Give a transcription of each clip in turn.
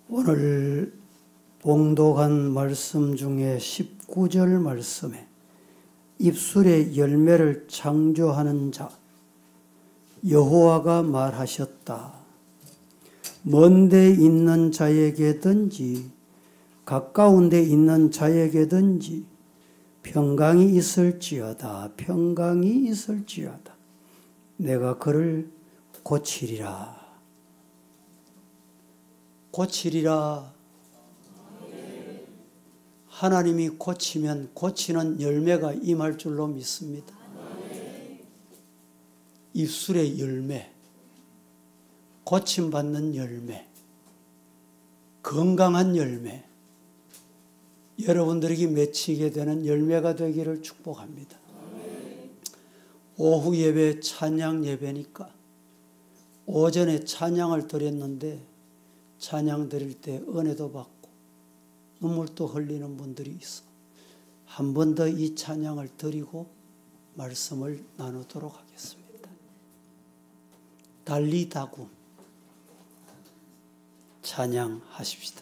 오늘 봉독한 말씀 중에 19절 말씀에 입술의 열매를 창조하는 자 여호와가 말하셨다. 먼 데 있는 자에게든지 가까운 데 있는 자에게든지 평강이 있을지어다. 평강이 있을지어다. 내가 그를 고치리라. 고치리라. 하나님이 고치면 고치는 열매가 임할 줄로 믿습니다. 입술의 열매, 고침받는 열매, 건강한 열매, 여러분들에게 맺히게 되는 열매가 되기를 축복합니다. 오후 예배 찬양 예배니까 오전에 찬양을 드렸는데 찬양 드릴 때 은혜도 받고 눈물도 흘리는 분들이 있어. 한 번 더 이 찬양을 드리고 말씀을 나누도록 하겠습니다. 달리다굼 찬양하십시다.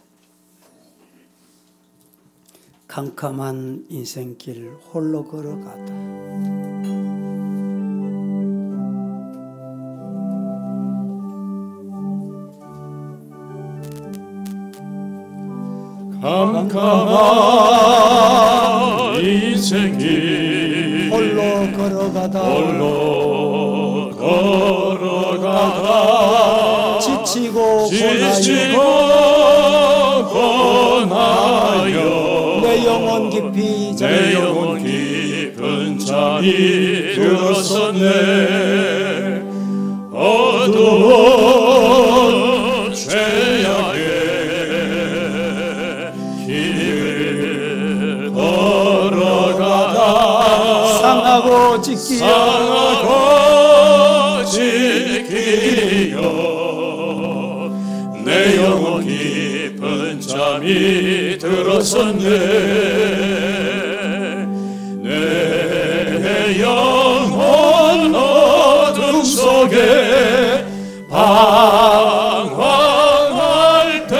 캄캄한 인생길 홀로 걸어가다. 캄캄한 인생길 홀로 걸어가다. 홀로 걸어가다 지치고 고나여 내 영혼 깊이 내 영혼 깊은 잠이 들었었네. 어두운 죄악의 길을 걸어가다 상하고 지키어 내 영혼 깊은 잠이 들었었네. 내 영혼 어둠 속에 방황할 때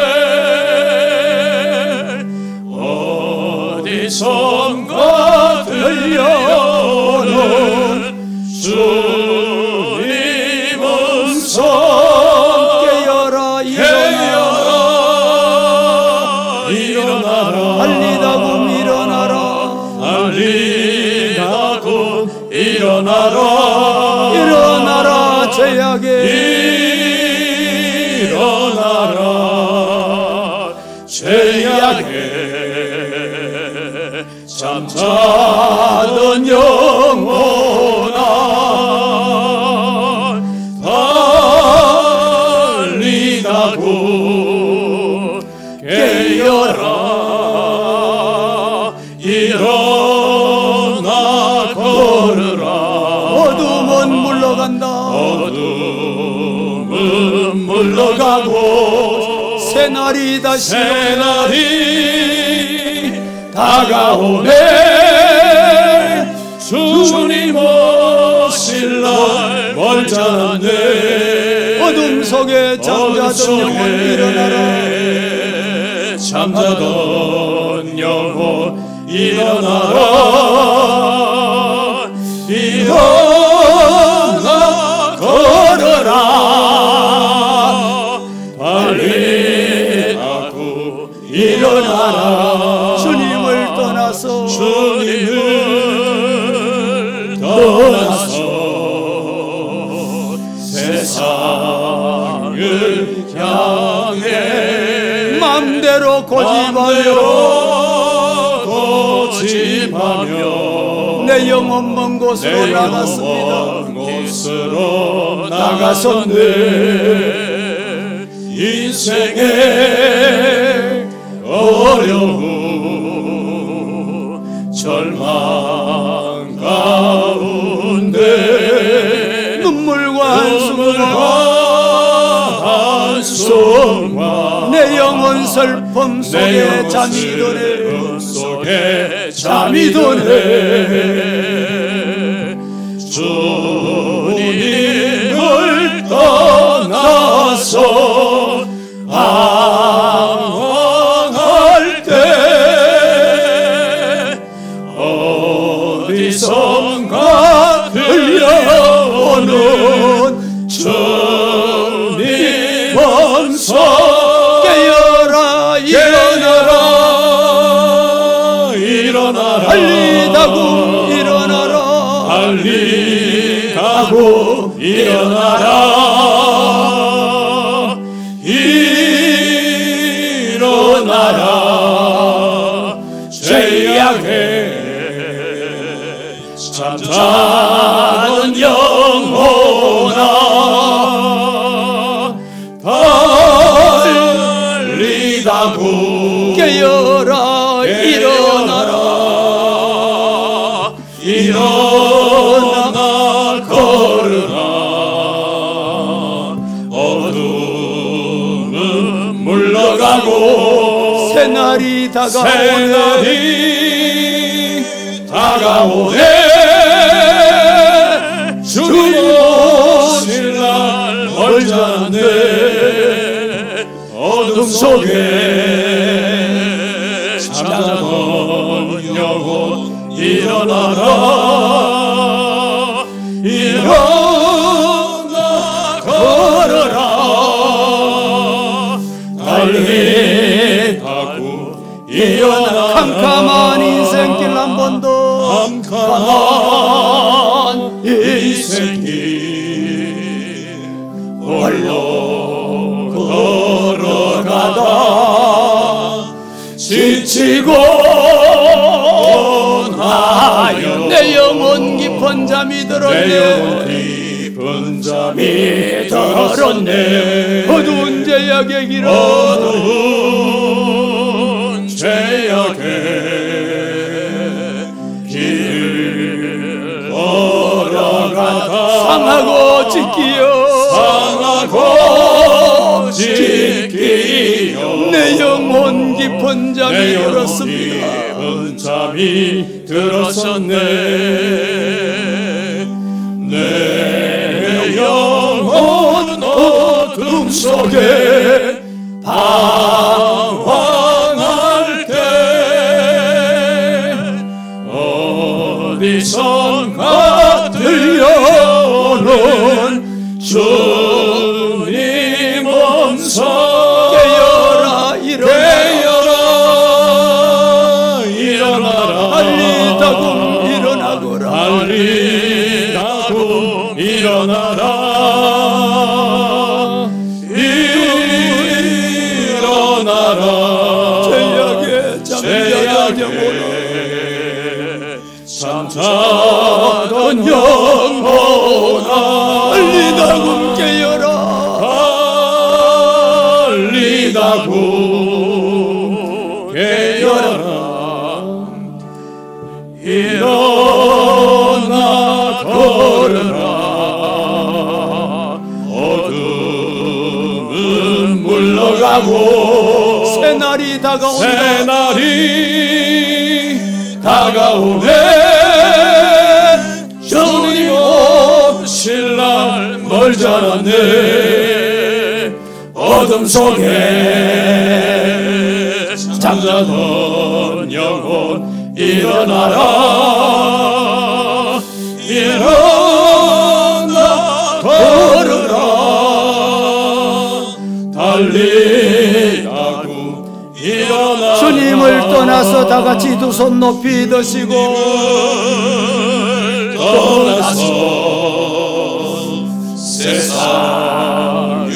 어디선가 들려오는 주님 음성 달리다굼 일어나라. 달리다굼 일어나라. 일어나라 죄악에 일어나라. 죄악에 잠자던 영혼아 달리다굼 깨어라. 일어나 걸으라. 어둠은 물러간다. 어둠은 물러가고 새날이 다시 새날이 다가오네. 주님 오실 날 멀지 않네. 어둠 속에 잠자던 영혼 일어나라. 잠자던 영혼 일어나라. 일어나 걸어라. 달리다굼 일어나라. 주님을 떠나서 주님을 떠나서 세상을 향해 맘대로 고집하며 내 영혼 먼 곳으로 나갔습니다. 곳으로 나갔었네. 인생의 어려움 절망 가운데 눈물과 한숨과 내 영혼 슬픔 속에 잠이 드네. 주님을 떠나서 가고 일어나라. 빨리 가고 일어나라. 일어나라. 죄악에 잠자는 영혼아, 빨리 가고 깨어라. 일어나라. 일어나 걸으라. 어둠은 물러가고 새날이 다가오네. 주님 오실 날 멀지 않네. 어둠 속에 잠자던 영혼 일어나라. 일어나 걸어라. 달리 가고 일어나. 캄캄한 인생길 한 번 더. 캄캄한 인생길 홀로 걸어가다 지치고 원하여 내 영혼 깊은 잠이 내 들었네. 영혼 깊은 잠이 들었네. 어두운 죄악의 길을 어두운 죄악의 길을 걸어가다 상하고 찢기어 상하고 찢기어 내 영혼 깊은 잠이 내 영혼 들었습니다. 깊은 잠이 들었었네. 내 영혼 어둠 속에 방황할 때 어디선가 들려오는 주님 음성. 깨어라. 일어나라. 일어나라. 빨리 다금 일어나거라. 빨리 가고 일어나라. 일어나라. 죄악의 잠자던 영혼아, 잠자던 영혼아, 빨리 다금 깨어라. 빨리 가고 깨어라. 일어나 걸어라. 어둠은 물러가고 새날이 다가온다. 새날이 다가오네. 주님 오실 날 멀지 않았네. 어둠 속에 잠자던 영혼 일어나라. 일어나 걸어라. 달리 가고 일어나. 주님을 떠나서 다 같이 두 손 높이 드시고 떠나서 세상을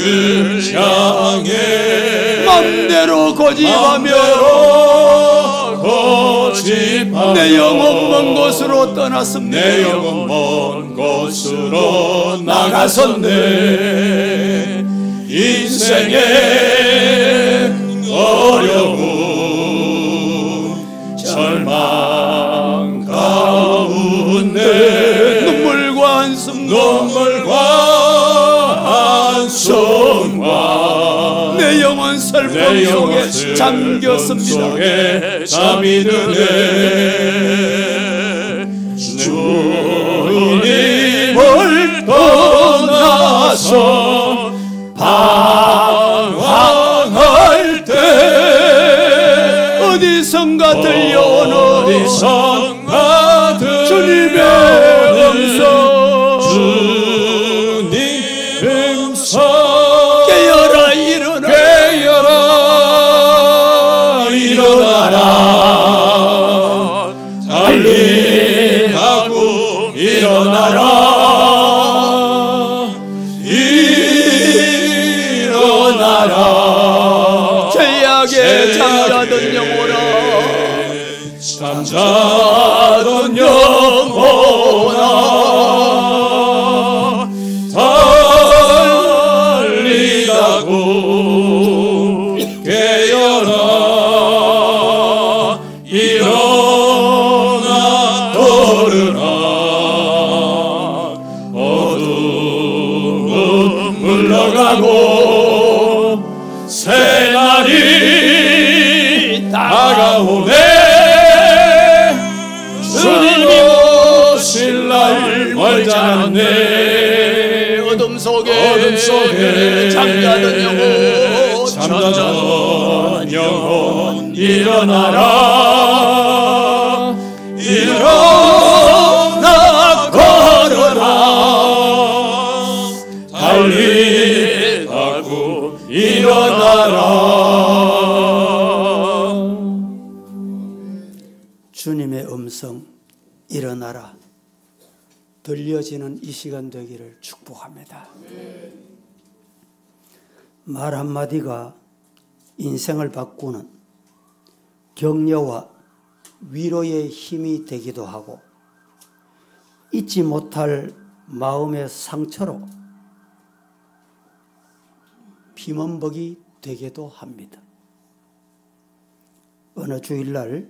향해 맘대로 고집하며 내 영혼 먼 곳으로 떠났습니다. 내 영혼 먼 곳으로 나갔었네. 인생의 어려움 절망 가운데 눈물과 한숨과 내 영혼 슬픔 속에 잠겼습니다. 속에 잠이 드네. 주님을 떠나서 방황할 때 어디선가 들려오는 주님의 음성. 주님 음성. 깨어라. 일어나. 깨어라. 일어나라. 달리 새하게 잠자던 영혼아 잠자던 영혼아 달리다고 깨어나 일어나 걸으라 어둠은 물러가고 새날이 다가오네 주님이 오실 날 멀지 않네 어둠 속에 잠자던 영혼 일어나라 일어나 걸어라 달리다고 일어나라 주님의 음성 일어나라 들려지는 이 시간 되기를 축복합니다. 말 한마디가 인생을 바꾸는 격려와 위로의 힘이 되기도 하고 잊지 못할 마음의 상처로 피먼벅이 되기도 합니다. 어느 주일날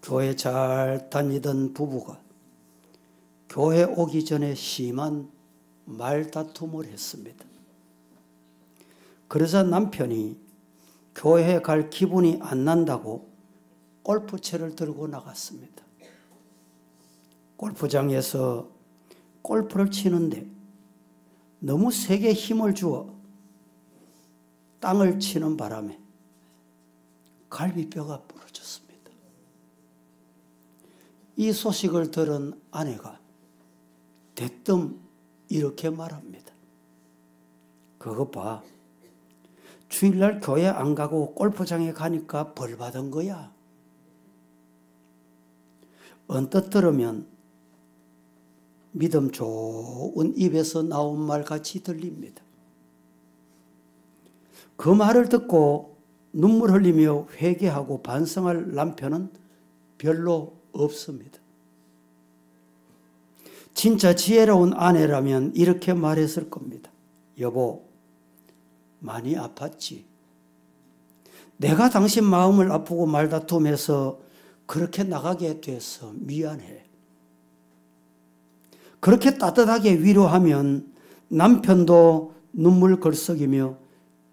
교회 잘 다니던 부부가 교회 오기 전에 심한 말다툼을 했습니다. 그러자 남편이 교회에 갈 기분이 안 난다고 골프채를 들고 나갔습니다. 골프장에서 골프를 치는데 너무 세게 힘을 주어 땅을 치는 바람에 갈비뼈가 부러졌습니다. 이 소식을 들은 아내가 대뜸 이렇게 말합니다. 그것 봐. 주일날 교회 안 가고 골프장에 가니까 벌 받은 거야. 언뜻 들으면 믿음 좋은 입에서 나온 말 같이 들립니다. 그 말을 듣고 눈물 흘리며 회개하고 반성할 남편은 별로 없습니다. 진짜 지혜로운 아내라면 이렇게 말했을 겁니다. 여보, 많이 아팠지? 내가 당신 마음을 아프고 말다툼해서 그렇게 나가게 돼서 미안해. 그렇게 따뜻하게 위로하면 남편도 눈물 걸썩이며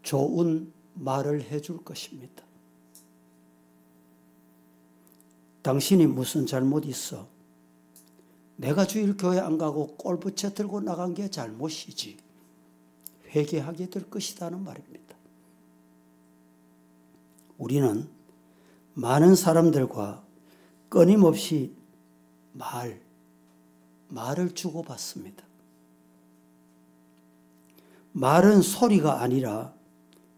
좋은 말을 해줄 것입니다. 당신이 무슨 잘못 있어? 내가 주일 교회 안 가고 골프채 들고 나간 게 잘못이지. 회개하게 될 것이라는 말입니다. 우리는 많은 사람들과 끊임없이 말을 주고받습니다. 말은 소리가 아니라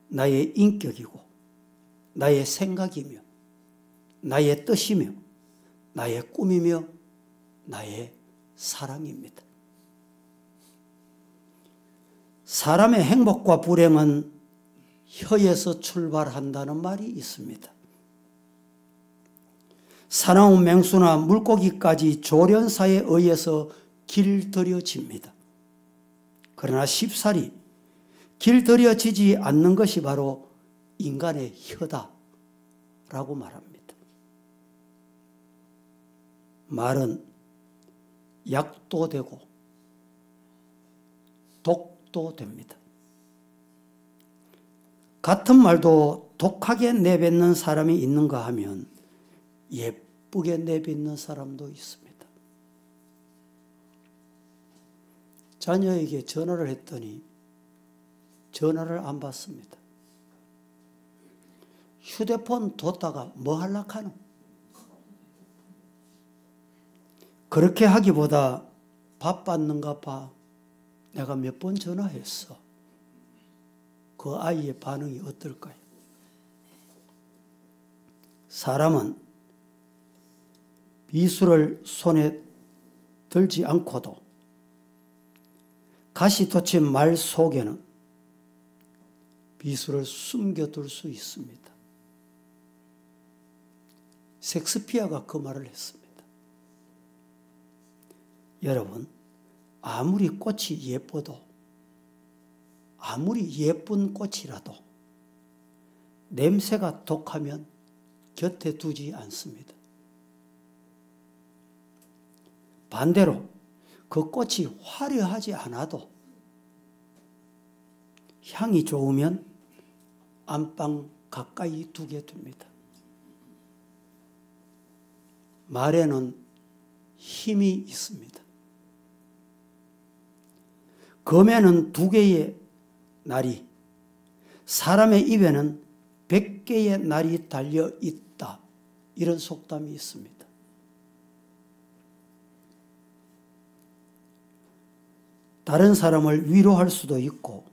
나의 인격이고 나의 생각이며 나의 뜻이며 나의 꿈이며 나의 사랑입니다. 사람의 행복과 불행은 혀에서 출발한다는 말이 있습니다. 사나운 맹수나 물고기까지 조련사에 의해서 길들여집니다. 그러나 쉽사리 길들여지지 않는 것이 바로 인간의 혀다라고 말합니다. 말은 약도 되고 독도 됩니다. 같은 말도 독하게 내뱉는 사람이 있는가 하면 예쁘게 내뱉는 사람도 있습니다. 자녀에게 전화를 했더니 전화를 안 받습니다. 휴대폰 뒀다가 뭐 하려고 하노? 그렇게 하기보다 밥 받는가 봐. 내가 몇 번 전화했어. 그 아이의 반응이 어떨까요? 사람은 비수를 손에 들지 않고도 가시 돋친 말 속에는 비수를 숨겨둘 수 있습니다. 섹스피어가 그 말을 했습니다. 여러분, 아무리 꽃이 예뻐도, 아무리 예쁜 꽃이라도 냄새가 독하면 곁에 두지 않습니다. 반대로 그 꽃이 화려하지 않아도 향이 좋으면 안방 가까이 두게 됩니다. 말에는 힘이 있습니다. 검에는 2개의 날이, 사람의 입에는 100개의 날이 달려 있다. 이런 속담이 있습니다. 다른 사람을 위로할 수도 있고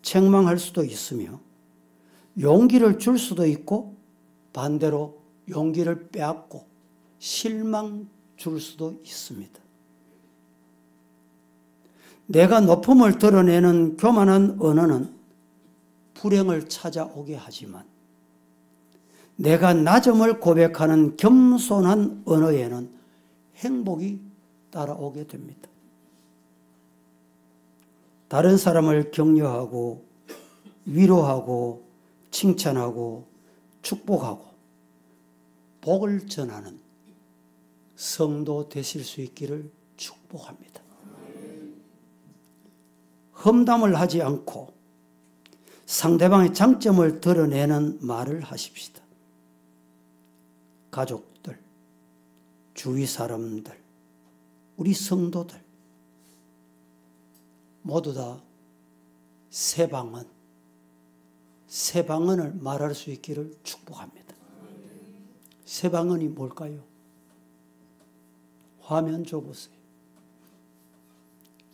책망할 수도 있으며 용기를 줄 수도 있고 반대로 용기를 빼앗고 실망 줄 수도 있습니다. 내가 높음을 드러내는 교만한 언어는 불행을 찾아오게 하지만 내가 낮음을 고백하는 겸손한 언어에는 행복이 따라오게 됩니다. 다른 사람을 격려하고 위로하고 칭찬하고 축복하고 복을 전하는 성도 되실 수 있기를 축복합니다. 험담을 하지 않고 상대방의 장점을 드러내는 말을 하십시다. 가족들, 주위 사람들, 우리 성도들 모두 다 새 방언을 말할 수 있기를 축복합니다. 새 방언이 뭘까요? 화면 줘보세요.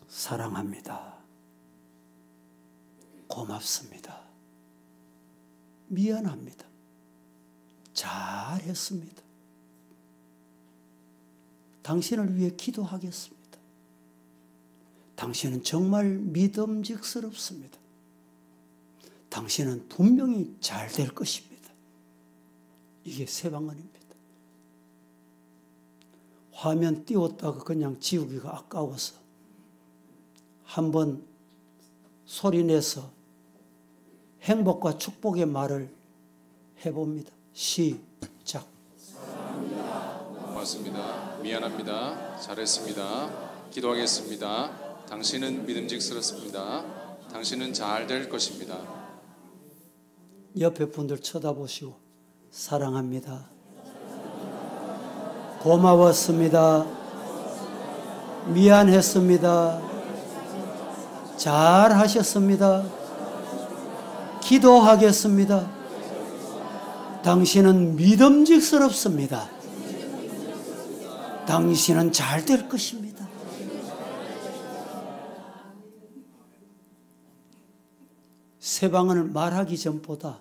사랑합니다. 고맙습니다. 미안합니다. 잘했습니다. 당신을 위해 기도하겠습니다. 당신은 정말 믿음직스럽습니다. 당신은 분명히 잘 될 것입니다. 이게 새 방언입니다. 화면 띄웠다가 그냥 지우기가 아까워서 한번 소리내서 행복과 축복의 말을 해봅니다. 시작. 고맙습니다. 미안합니다. 잘했습니다. 기도하겠습니다. 당신은 믿음직스럽습니다. 당신은 잘 될 것입니다. 옆에 분들 쳐다보시고 사랑합니다. 고마웠습니다. 미안했습니다. 잘하셨습니다. 기도하겠습니다. 당신은 믿음직스럽습니다. 당신은 잘 될 것입니다. 새 방언을 말하기 전보다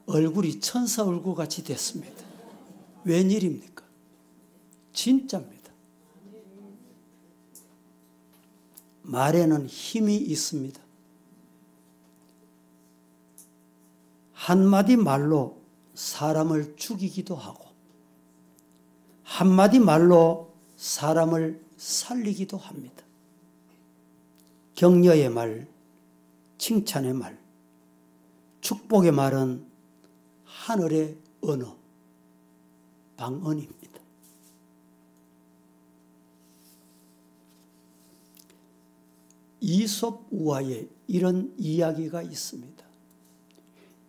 얼굴이 천사 얼굴 같이 됐습니다. 웬일입니까? 진짜입니다. 말에는 힘이 있습니다. 한마디 말로 사람을 죽이기도 하고 한마디 말로 사람을 살리기도 합니다. 격려의 말, 칭찬의 말, 축복의 말은 하늘의 언어, 방언입니다. 이솝 우화에 이런 이야기가 있습니다.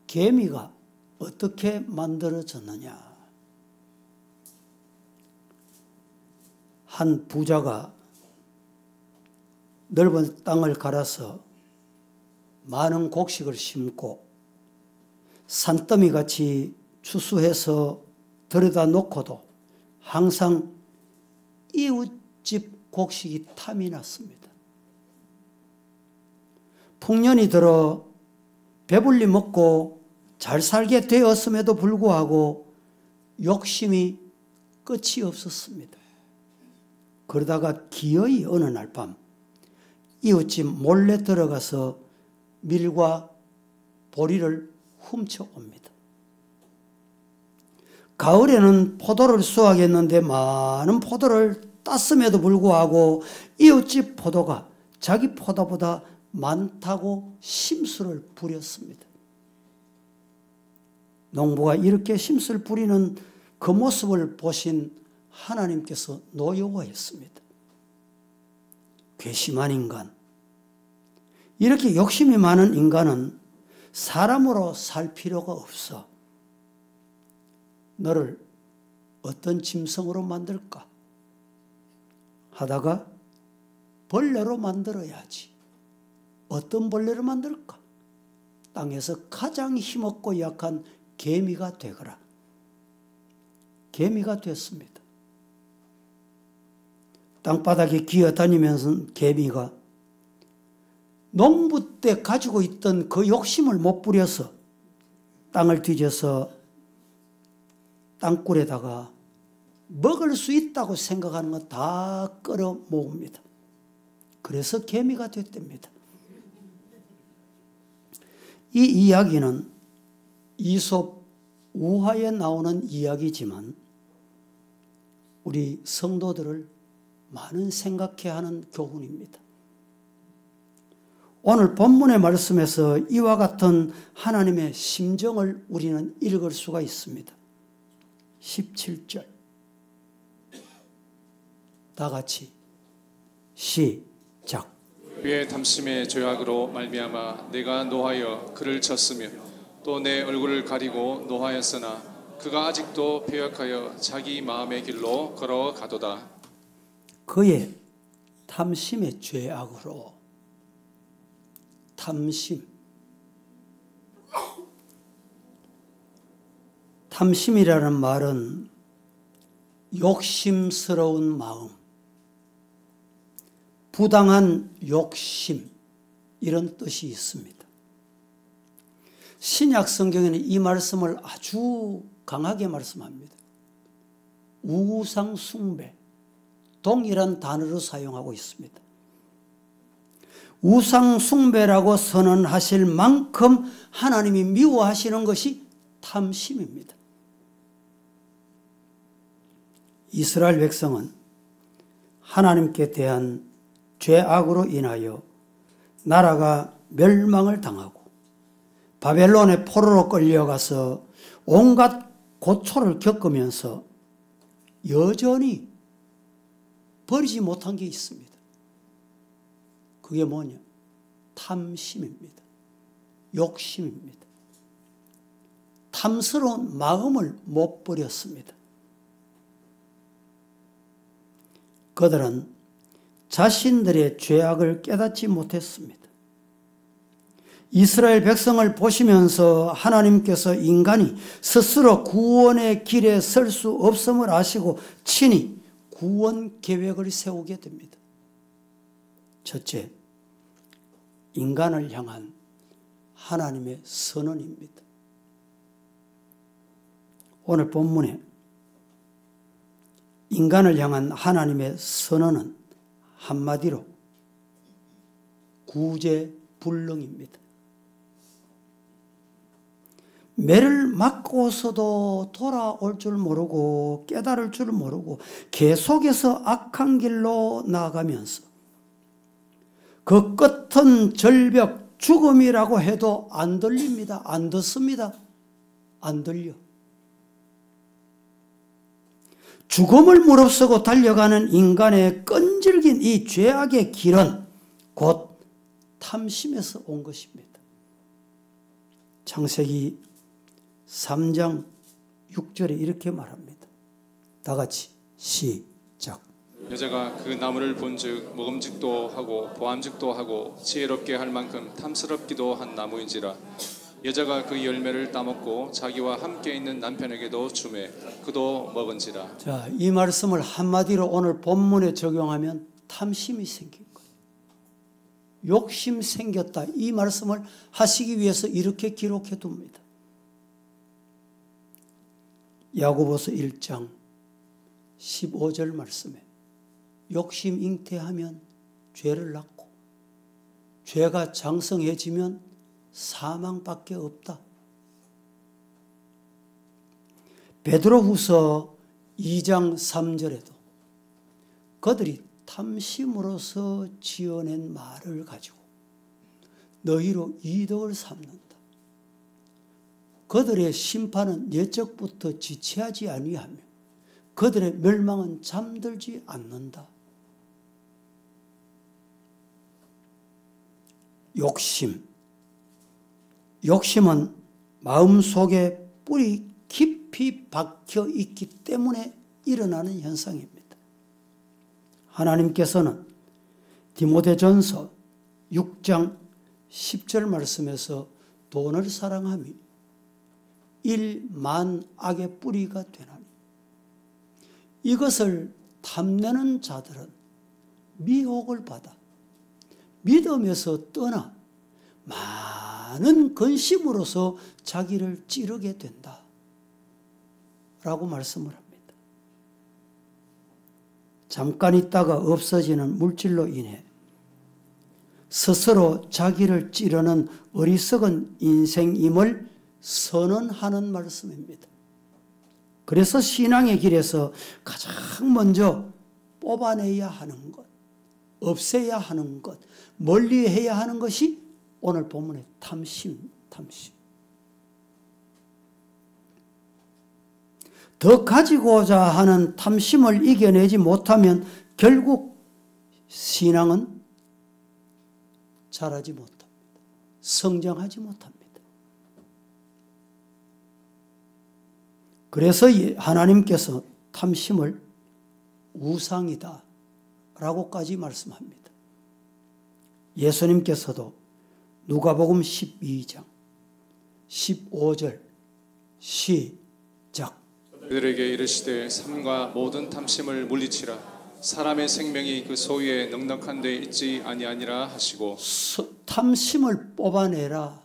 개미가 어떻게 만들어졌느냐? 한 부자가 넓은 땅을 갈아서 많은 곡식을 심고 산더미같이 추수해서 들여다 놓고도 항상 이웃집 곡식이 탐이 났습니다. 풍년이 들어 배불리 먹고 잘 살게 되었음에도 불구하고 욕심이 끝이 없었습니다. 그러다가 기어이 어느 날 밤 이웃집 몰래 들어가서 밀과 보리를 훔쳐옵니다. 가을에는 포도를 수확했는데 많은 포도를 땄음에도 불구하고 이웃집 포도가 자기 포도보다 많다고 심술을 부렸습니다. 농부가 이렇게 심술 부리는 그 모습을 보신 하나님께서 노여워했습니다. 괘씸한 인간, 이렇게 욕심이 많은 인간은 사람으로 살 필요가 없어. 너를 어떤 짐승으로 만들까 하다가 벌레로 만들어야지. 어떤 벌레를 만들까? 땅에서 가장 힘없고 약한 개미가 되거라. 개미가 됐습니다. 땅바닥에 기어다니면서 개미가 농부 때 가지고 있던 그 욕심을 못 부려서 땅을 뒤져서 땅굴에다가 먹을 수 있다고 생각하는 건 다 끌어 모읍니다. 그래서 개미가 됐답니다. 이 이야기는 이솝 우화에 나오는 이야기지만 우리 성도들을 많은 생각해야 하는 교훈입니다. 오늘 본문의 말씀에서 이와 같은 하나님의 심정을 우리는 읽을 수가 있습니다. 17절 다 같이 시작. 그의 탐심의 죄악으로 말미암아 내가 노하여 그를 쳤으며 또 내 얼굴을 가리고 노하였으나 그가 아직도 배역하여 자기 마음의 길로 걸어가도다. 그의 탐심의 죄악으로. 탐심이라는 말은 욕심스러운 마음, 부당한 욕심, 이런 뜻이 있습니다. 신약 성경에는 이 말씀을 아주 강하게 말씀합니다. 우상 숭배, 동일한 단어로 사용하고 있습니다. 우상 숭배라고 선언하실 만큼 하나님이 미워하시는 것이 탐심입니다. 이스라엘 백성은 하나님께 대한 죄악으로 인하여 나라가 멸망을 당하고 바벨론의 포로로 끌려가서 온갖 고초를 겪으면서 여전히 버리지 못한 게 있습니다. 그게 뭐냐? 탐심입니다. 욕심입니다. 탐스러운 마음을 못 버렸습니다. 그들은 자신들의 죄악을 깨닫지 못했습니다. 이스라엘 백성을 보시면서 하나님께서 인간이 스스로 구원의 길에 설 수 없음을 아시고 친히 구원 계획을 세우게 됩니다. 첫째, 인간을 향한 하나님의 선언입니다. 오늘 본문에 인간을 향한 하나님의 선언은 한마디로 구제불능입니다. 매를 맞고서도 돌아올 줄 모르고 깨달을 줄 모르고 계속해서 악한 길로 나아가면서 그 끝은 절벽, 죽음이라고 해도 안 들립니다. 안 듣습니다. 안 들려. 죽음을 무릅쓰고 달려가는 인간의 끈질긴 이 죄악의 길은 곧 탐심에서 온 것입니다. 창세기 3장 6절에 이렇게 말합니다. 다 같이 시작. 여자가 그 나무를 본즉 먹음직도 하고 보암직도 하고 지혜롭게 할 만큼 탐스럽기도 한 나무인지라. 여자가 그 열매를 따먹고 자기와 함께 있는 남편에게도 주매 그도 먹은지라. 자, 이 말씀을 한마디로 오늘 본문에 적용하면 탐심이 생긴 거예요. 욕심 생겼다. 이 말씀을 하시기 위해서 이렇게 기록해 둡니다. 야고보서 1장 15절 말씀에 욕심 잉태하면 죄를 낳고 죄가 장성해지면 사망밖에 없다. 베드로후서 2장 3절에도 그들이 탐심으로서 지어낸 말을 가지고 너희로 이득을 삼는다. 그들의 심판은 예적부터 지체하지 아니하며 그들의 멸망은 잠들지 않는다. 욕심은 마음속에 뿌리 깊이 박혀 있기 때문에 일어나는 현상입니다. 하나님께서는 디모데전서 6장 10절 말씀에서 돈을 사랑함이 일만 악의 뿌리가 되나니 이것을 탐내는 자들은 미혹을 받아 믿음에서 떠나 많은 근심으로서 자기를 찌르게 된다 라고 말씀을 합니다. 잠깐 있다가 없어지는 물질로 인해 스스로 자기를 찌르는 어리석은 인생임을 선언하는 말씀입니다. 그래서 신앙의 길에서 가장 먼저 뽑아내야 하는 것, 없애야 하는 것, 멀리해야 하는 것이 오늘 본문의 탐심. 더 가지고자 하는 탐심을 이겨내지 못하면 결국 신앙은 자라지 못합니다. 성장하지 못합니다. 그래서 하나님께서 탐심을 우상이다 라고까지 말씀합니다. 예수님께서도 누가복음 12장 15절 시작. 그들에게 이르시되 삼가 모든 탐심을 물리치라. 사람의 생명이 그 소유에 넉넉한 데 있지 아니하니라 하시고 탐심을 뽑아내라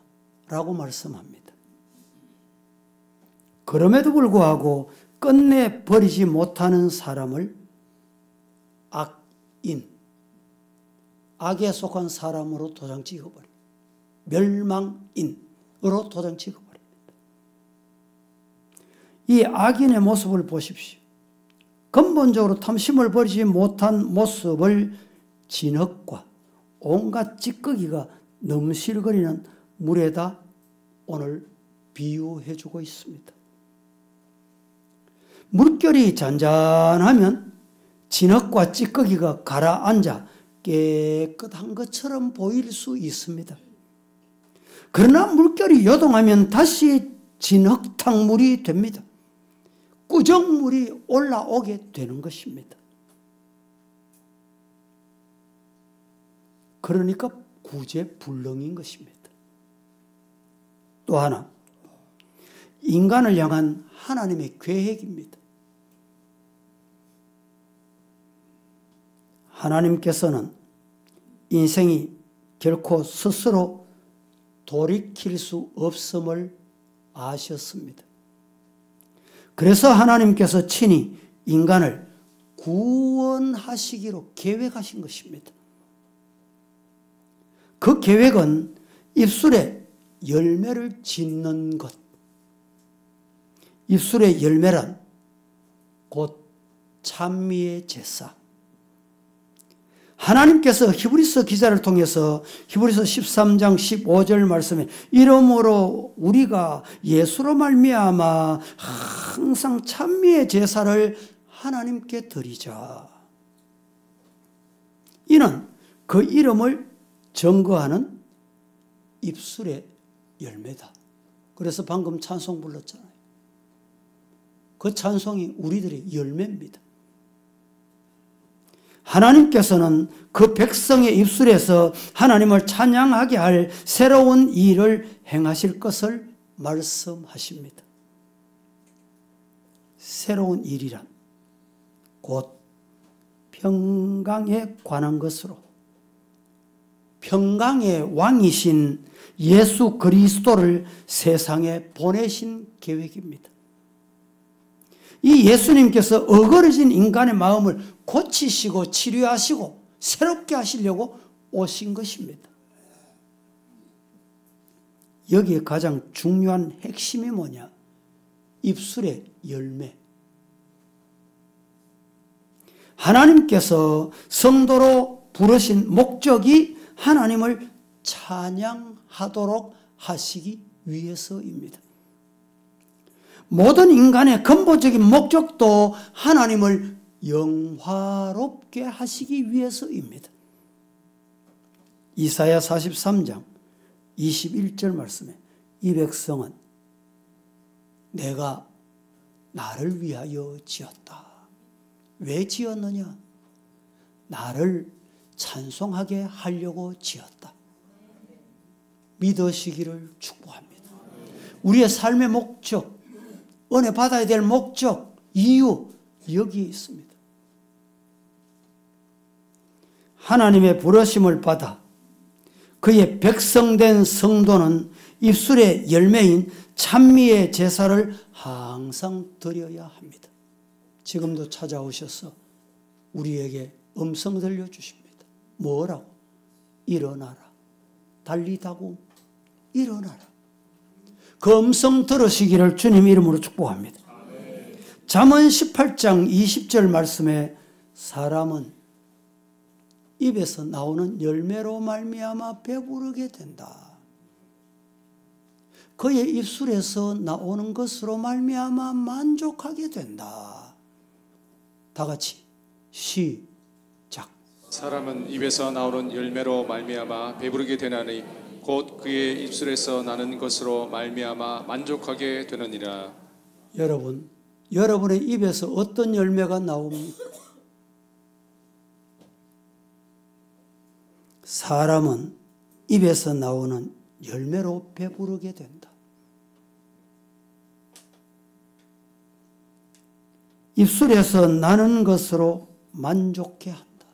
라고 말씀합니다. 그럼에도 불구하고 끝내 버리지 못하는 사람을 악인, 악에 속한 사람으로 도장 찍어버립니다. 멸망인으로 도장 찍어버립니다. 이 악인의 모습을 보십시오. 근본적으로 탐심을 버리지 못한 모습을 진흙과 온갖 찌꺼기가 넘실거리는 물에다 오늘 비유해 주고 있습니다. 물결이 잔잔하면 진흙과 찌꺼기가 가라앉아 깨끗한 것처럼 보일 수 있습니다. 그러나 물결이 요동하면 다시 진흙탕물이 됩니다. 꾸정물이 올라오게 되는 것입니다. 그러니까 구제불능인 것입니다. 또 하나, 인간을 향한 하나님의 계획입니다. 하나님께서는 인생이 결코 스스로 돌이킬 수 없음을 아셨습니다. 그래서 하나님께서 친히 인간을 구원하시기로 계획하신 것입니다. 그 계획은 입술에 열매를 짓는 것. 입술의 열매란 곧 찬미의 제사. 하나님께서 히브리서 기자를 통해서 히브리서 13장 15절 말씀에 이러므로 우리가 예수로 말미암아 항상 찬미의 제사를 하나님께 드리자. 이는 그 이름을 증거하는 입술의 열매다. 그래서 방금 찬송 불렀잖아요. 그 찬송이 우리들의 열매입니다. 하나님께서는 그 백성의 입술에서 하나님을 찬양하게 할 새로운 일을 행하실 것을 말씀하십니다. 새로운 일이란 곧 평강에 관한 것으로 평강의 왕이신 예수 그리스도를 세상에 보내신 계획입니다. 이 예수님께서 어그러진 인간의 마음을 고치시고 치료하시고 새롭게 하시려고 오신 것입니다. 여기에 가장 중요한 핵심이 뭐냐? 입술의 열매. 하나님께서 성도로 부르신 목적이 하나님을 찬양하도록 하시기 위해서입니다. 모든 인간의 근본적인 목적도 하나님을 영화롭게 하시기 위해서입니다. 이사야 43장 21절 말씀에 이 백성은 내가 나를 위하여 지었다. 왜 지었느냐? 나를 찬송하게 하려고 지었다. 믿으시기를 축복합니다. 우리의 삶의 목적, 은혜 받아야 될 목적, 이유 여기에 있습니다. 하나님의 부르심을 받아 그의 백성된 성도는 입술의 열매인 찬미의 제사를 항상 드려야 합니다. 지금도 찾아오셔서 우리에게 음성 들려주십니다. 뭐라고? 일어나라. 달리다고 일어나라. 그 음성 들으시기를 주님 이름으로 축복합니다. 잠언 18장 20절 말씀에 사람은 입에서 나오는 열매로 말미암아 배부르게 된다. 그의 입술에서 나오는 것으로 말미암아 만족하게 된다. 다 같이 시작. 사람은 입에서 나오는 열매로 말미암아 배부르게 되나니 곧 그의 입술에서 나는 것으로 말미암아 만족하게 되느니라. 여러분, 여러분의 입에서 어떤 열매가 나옵니까? 사람은 입에서 나오는 열매로 배부르게 된다. 입술에서 나는 것으로 만족해 한다.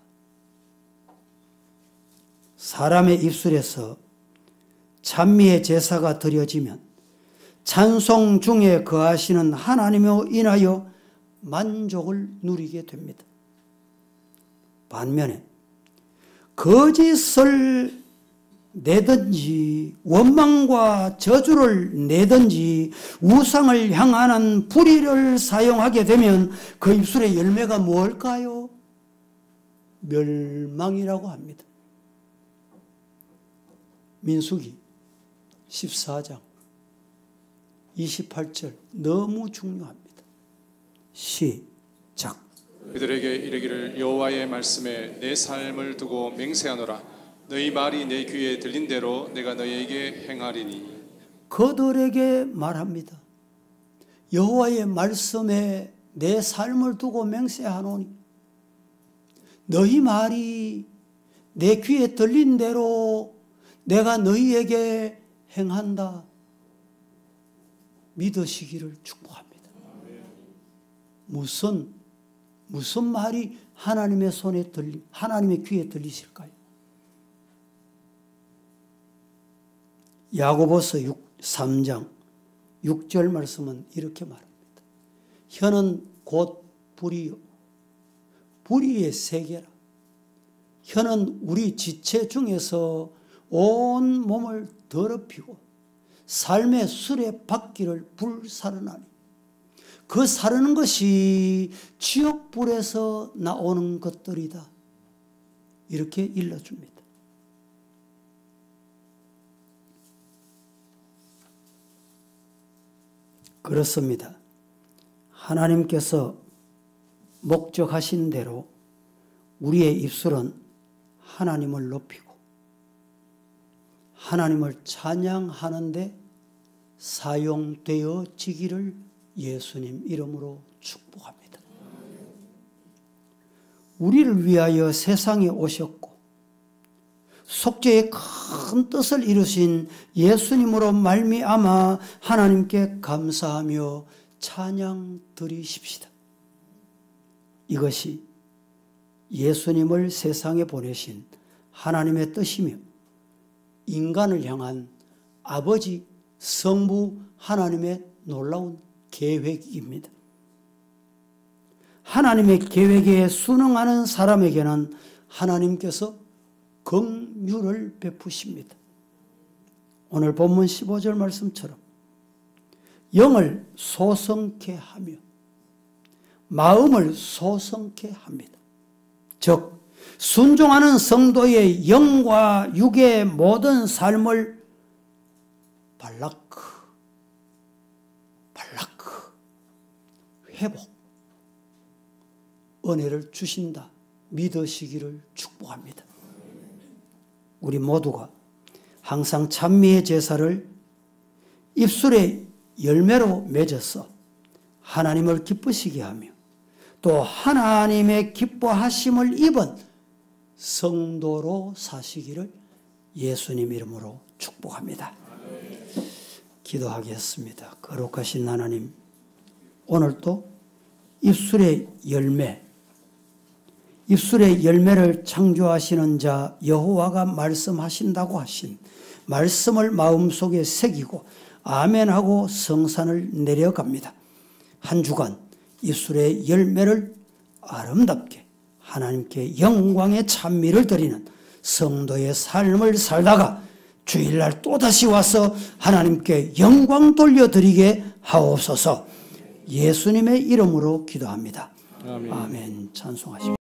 사람의 입술에서 찬미의 제사가 드려지면 찬송 중에 거하시는 하나님으로 인하여 만족을 누리게 됩니다. 반면에 거짓을 내든지 원망과 저주를 내든지 우상을 향하는 불의를 사용하게 되면 그 입술의 열매가 뭘까요? 멸망이라고 합니다. 민수기 14장 28절 너무 중요합니다. 시작. 그들에게 이르기를 여호와의 말씀에 내 삶을 두고 맹세하노라. 너희 말이 내 귀에 들린 대로 내가 너희에게 행하리니. 그들에게 말합니다. 여호와의 말씀에 내 삶을 두고 맹세하노니 너희 말이 내 귀에 들린 대로 내가 너희에게 행한다. 믿으시기를 축복합니다. 무슨 말이 하나님의 손에 하나님의 귀에 들리실까요? 야고보서 3장 6절 말씀은 이렇게 말합니다. 혀는 곧 불이요 불의의 세계라. 혀는 우리 지체 중에서 온 몸을 더럽히고 삶의 수레바퀴를 불사르나니 그 사르는 것이 지옥불에서 나오는 것들이다. 이렇게 일러줍니다. 그렇습니다. 하나님께서 목적하신 대로 우리의 입술은 하나님을 높이고 하나님을 찬양하는 데 사용되어지기를 예수님 이름으로 축복합니다. 우리를 위하여 세상에 오셨고 속죄의 큰 뜻을 이루신 예수님으로 말미암아 하나님께 감사하며 찬양 드리십시다. 이것이 예수님을 세상에 보내신 하나님의 뜻이며 인간을 향한 아버지 성부 하나님의 놀라운 계획입니다. 하나님의 계획에 순응하는 사람에게는 하나님께서 긍휼을 베푸십니다. 오늘 본문 15절 말씀처럼 영을 소성케 하며 마음을 소성케 합니다. 즉 순종하는 성도의 영과 육의 모든 삶을 발라크 회복 은혜를 주신다 믿으시기를 축복합니다. 우리 모두가 항상 찬미의 제사를 입술의 열매로 맺어서 하나님을 기쁘시게 하며 또 하나님의 기뻐하심을 입은 성도로 사시기를 예수님 이름으로 축복합니다. 기도하겠습니다. 거룩하신 하나님, 오늘도 입술의 열매를 창조하시는 자 여호와가 말씀하신다고 하신 말씀을 마음속에 새기고 아멘하고 성산을 내려갑니다. 한 주간 입술의 열매를 아름답게 하나님께 영광의 찬미를 드리는 성도의 삶을 살다가 주일날 또다시 와서 하나님께 영광 돌려드리게 하옵소서. 예수님의 이름으로 기도합니다. 아멘. 찬송하십시오.